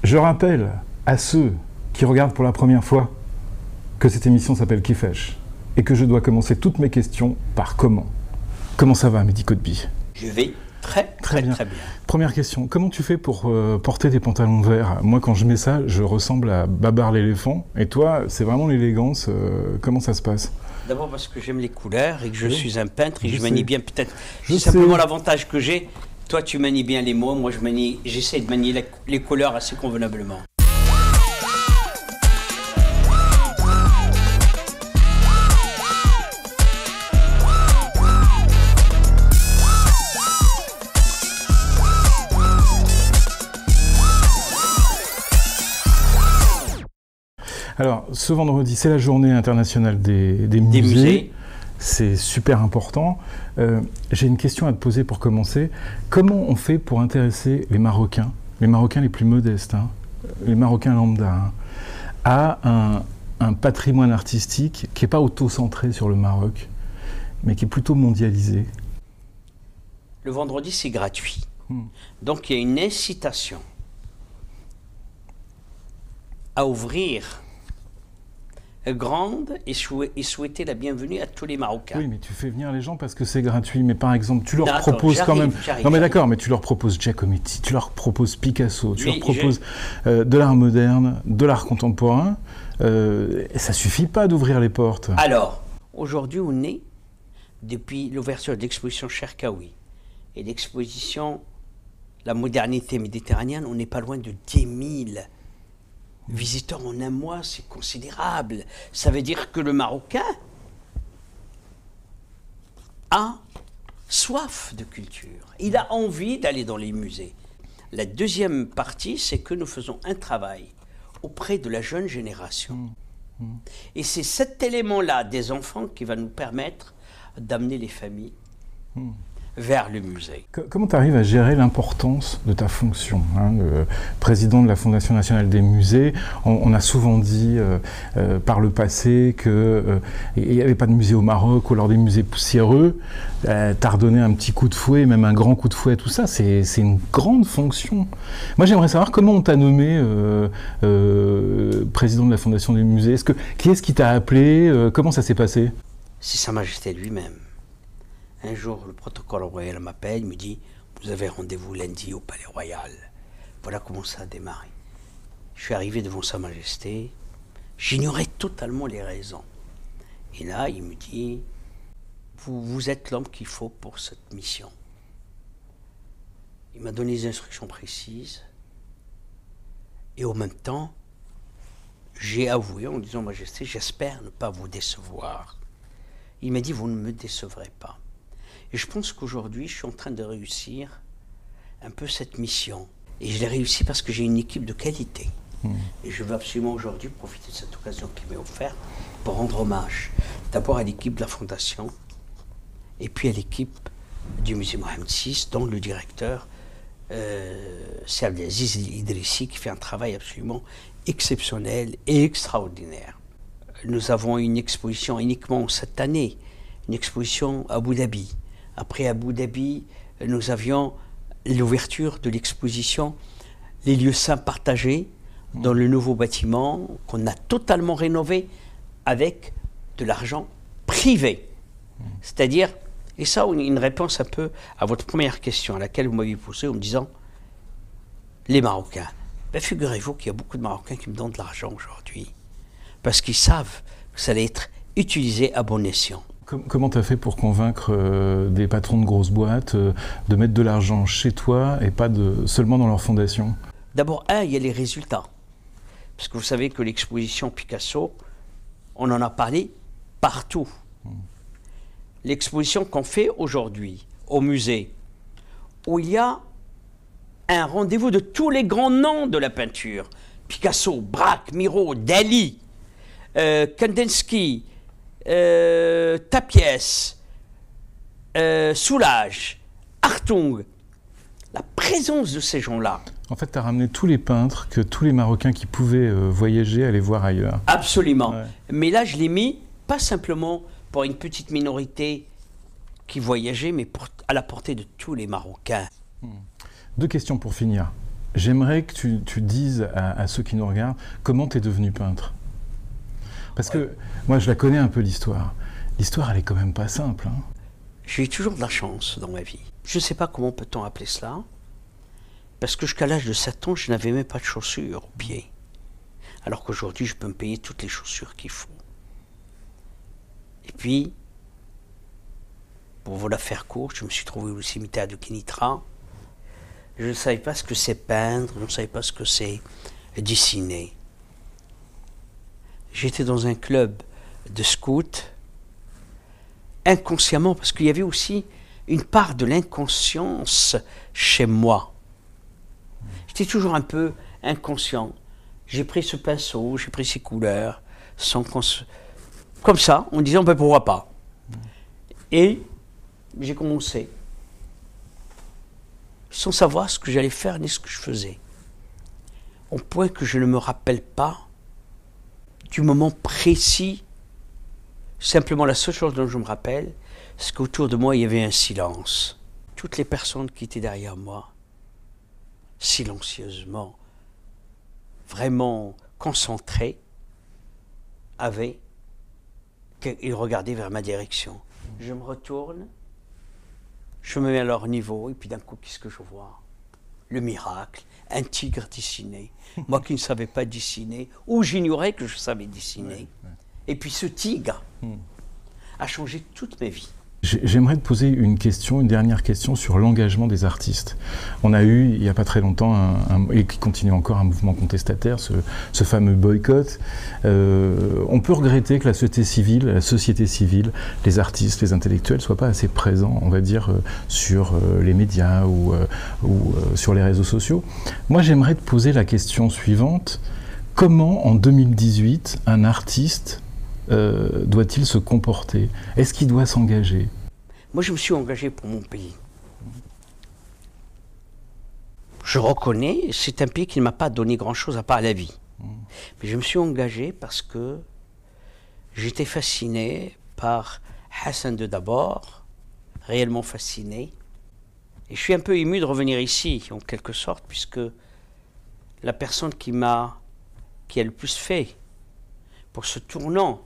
Je rappelle à ceux qui regardent pour la première fois que cette émission s'appelle Kifesh et que je dois commencer toutes mes questions par comment. Comment ça va, Mehdi Kotbi? Je vais très bien. Première question, comment tu fais pour porter des pantalons verts? Moi, quand je mets ça, je ressemble à Babar l'éléphant. Et toi, c'est vraiment l'élégance. Comment ça se passe? D'abord parce que j'aime les couleurs et que je suis un peintre et je je manie sais. bien peut-être. Je C'est sais. simplement l'avantage que j'ai. Toi, tu manies bien les mots. Moi, j'essaie de manier les couleurs assez convenablement. Alors, ce vendredi, c'est la journée internationale des musées. C'est super important. J'ai une question à te poser pour commencer. Comment on fait pour intéresser les Marocains les plus modestes, hein, les Marocains lambda, hein, à un patrimoine artistique qui n'est pas auto-centré sur le Maroc, mais qui est plutôt mondialisé? Le vendredi, c'est gratuit. Donc, il y a une incitation à ouvrir grande et souhaiter la bienvenue à tous les Marocains. Oui, mais tu fais venir les gens parce que c'est gratuit. Mais par exemple, tu leur Non, proposes attends, quand même... j'arrive, Non mais j'arrive. d'accord, mais tu leur proposes Giacometti, tu leur proposes Picasso, tu Oui, leur proposes de l'art moderne, de l'art contemporain. Et ça suffit pas d'ouvrir les portes. Alors, aujourd'hui, on est, depuis l'ouverture de l'exposition Cherkaoui et l'exposition La modernité méditerranéenne, on n'est pas loin de 10 000 visiteurs en un mois, c'est considérable. Ça veut dire que le Marocain a soif de culture. Il a envie d'aller dans les musées. La deuxième partie, c'est que nous faisons un travail auprès de la jeune génération. Et c'est cet élément-là des enfants qui va nous permettre d'amener les familles vers le musée. Comment tu arrives à gérer l'importance de ta fonction, hein, président de la Fondation nationale des musées? On a souvent dit par le passé qu'il n'y avait pas de musée au Maroc ou alors des musées poussiéreux. Tu as redonné un petit coup de fouet, même un grand coup de fouet, tout ça. C'est une grande fonction. Moi, j'aimerais savoir comment on t'a nommé président de la Fondation des musées. Qui est-ce qui t'a appelé? Comment ça s'est passé? C'est Sa Majesté lui-même. Un jour, le protocole royal m'appelle, il me dit « Vous avez rendez-vous lundi au Palais Royal. » Voilà comment ça a démarré. Je suis arrivé devant Sa Majesté, j'ignorais totalement les raisons. Et là, il me dit « Vous êtes l'homme qu'il faut pour cette mission. » Il m'a donné des instructions précises. Et en même temps, j'ai avoué en disant « Majesté, j'espère ne pas vous décevoir. » Il m'a dit « Vous ne me décevrez pas. » Et je pense qu'aujourd'hui, je suis en train de réussir un peu cette mission. Et je l'ai réussi parce que j'ai une équipe de qualité. Et je veux absolument aujourd'hui profiter de cette occasion qui m'est offerte pour rendre hommage d'abord à l'équipe de la Fondation et puis à l'équipe du musée Mohamed VI, dont le directeur, c'est Abdelaziz Idrissi, qui fait un travail absolument exceptionnel et extraordinaire. Nous avons une exposition uniquement cette année, une exposition à Abu Dhabi. Après Abu Dhabi, nous avions l'ouverture de l'exposition Les lieux saints partagés dans le nouveau bâtiment qu'on a totalement rénové avec de l'argent privé. C'est-à-dire, et ça, une réponse un peu à votre première question à laquelle vous m'aviez posée en me disant les Marocains. Ben, figurez-vous qu'il y a beaucoup de Marocains qui me donnent de l'argent aujourd'hui parce qu'ils savent que ça allait être utilisé à bon escient. Comment tu as fait pour convaincre des patrons de grosses boîtes de mettre de l'argent chez toi et pas seulement dans leur fondation? D'abord, il y a les résultats. Parce que vous savez que l'exposition Picasso, on en a parlé partout. L'exposition qu'on fait aujourd'hui au musée, où il y a un rendez-vous de tous les grands noms de la peinture. Picasso, Braque, Miro, Dali, Kandinsky, Tapiès, Soulages, Hartung, la présence de ces gens-là. En fait, tu as ramené tous les peintres que tous les Marocains qui pouvaient voyager allaient voir ailleurs. Absolument. Ouais. Mais là, je l'ai mis, pas simplement pour une petite minorité qui voyageait, mais à la portée de tous les Marocains. 2 questions pour finir. j'aimerais que tu dises à ceux qui nous regardent comment tu es devenu peintre. Parce que moi, je la connais un peu l'histoire. L'histoire, elle est quand même pas simple. Hein. J'ai eu toujours de la chance dans ma vie. Je ne sais pas comment peut-on appeler cela, parce que jusqu'à l'âge de 7 ans, je n'avais même pas de chaussures aux pieds. Alors qu'aujourd'hui, je peux me payer toutes les chaussures qu'il faut. Et puis, pour vous la faire courte, je me suis trouvé au cimetière de Kénitra. Je ne savais pas ce que c'est peindre, je ne savais pas ce que c'est dessiner. J'étais dans un club de scouts, inconsciemment, parce qu'il y avait aussi une part de l'inconscience chez moi. J'étais toujours un peu inconscient. J'ai pris ce pinceau, j'ai pris ces couleurs, comme ça, en disant, ben pourquoi pas. Et j'ai commencé, sans savoir ce que j'allais faire ni ce que je faisais. Au point que je ne me rappelle pas du moment précis. Simplement, la seule chose dont je me rappelle, c'est qu'autour de moi, il y avait un silence. Toutes les personnes qui étaient derrière moi, silencieusement, vraiment concentrées, ils regardaient vers ma direction. Je me retourne, je me mets à leur niveau, et puis d'un coup, qu'est-ce que je vois? Le miracle, un tigre dessiné. Moi qui ne savais pas dessiner, ou j'ignorais que je savais dessiner. Et puis ce tigre a changé toute ma vie. J'aimerais te poser une dernière question sur l'engagement des artistes. On a eu, il n'y a pas très longtemps, et qui continue encore, un mouvement contestataire, ce fameux boycott. On peut regretter que la société civile, les artistes, les intellectuels ne soient pas assez présents, on va dire, sur les médias ou sur les réseaux sociaux. Moi, j'aimerais te poser la question suivante. Comment, en 2018, un artiste doit-il se comporter? Est-ce qu'il doit s'engager? Moi, je me suis engagé pour mon pays. Je reconnais, c'est un pays qui ne m'a pas donné grand-chose à part la vie. Mais je me suis engagé parce que j'étais fasciné par Hassan de Dabord, réellement fasciné. Et je suis un peu ému de revenir ici, en quelque sorte, puisque la personne qui a le plus fait pour ce tournant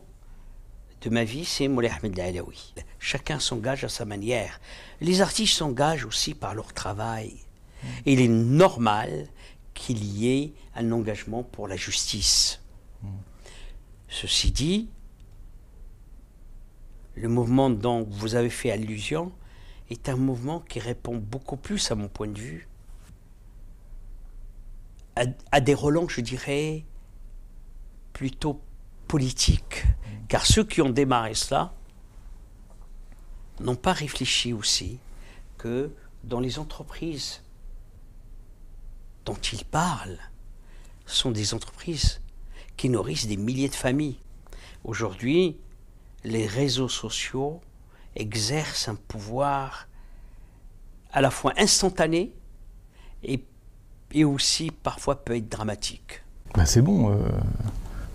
de ma vie, c'est Moulay Ahmed Alaoui. Chacun s'engage à sa manière. Les artistes s'engagent aussi par leur travail. Et il est normal qu'il y ait un engagement pour la justice. Ceci dit, le mouvement dont vous avez fait allusion est un mouvement qui répond beaucoup plus, à mon point de vue, à des relents, je dirais, plutôt politiques. Car ceux qui ont démarré cela n'ont pas réfléchi aussi que dans les entreprises dont ils parlent sont des entreprises qui nourrissent des milliers de familles. Aujourd'hui, les réseaux sociaux exercent un pouvoir à la fois instantané et aussi parfois peut être dramatique. Ben c'est bon.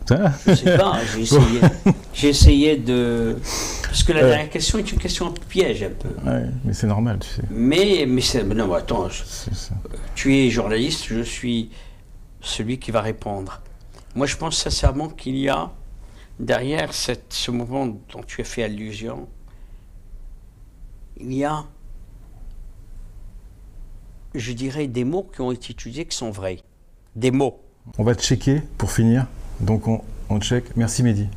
Je sais pas, j'ai essayé de... Parce que la dernière question est une question piège un peu. Ouais, mais c'est normal, tu sais. Mais non, attends, tu es journaliste, je suis celui qui va répondre. Moi, je pense sincèrement qu'il y a, derrière ce mouvement dont tu as fait allusion, il y a, je dirais, des mots qui ont été étudiés qui sont vrais. Des mots. On va checker pour finir. Donc on check. Merci Mehdi.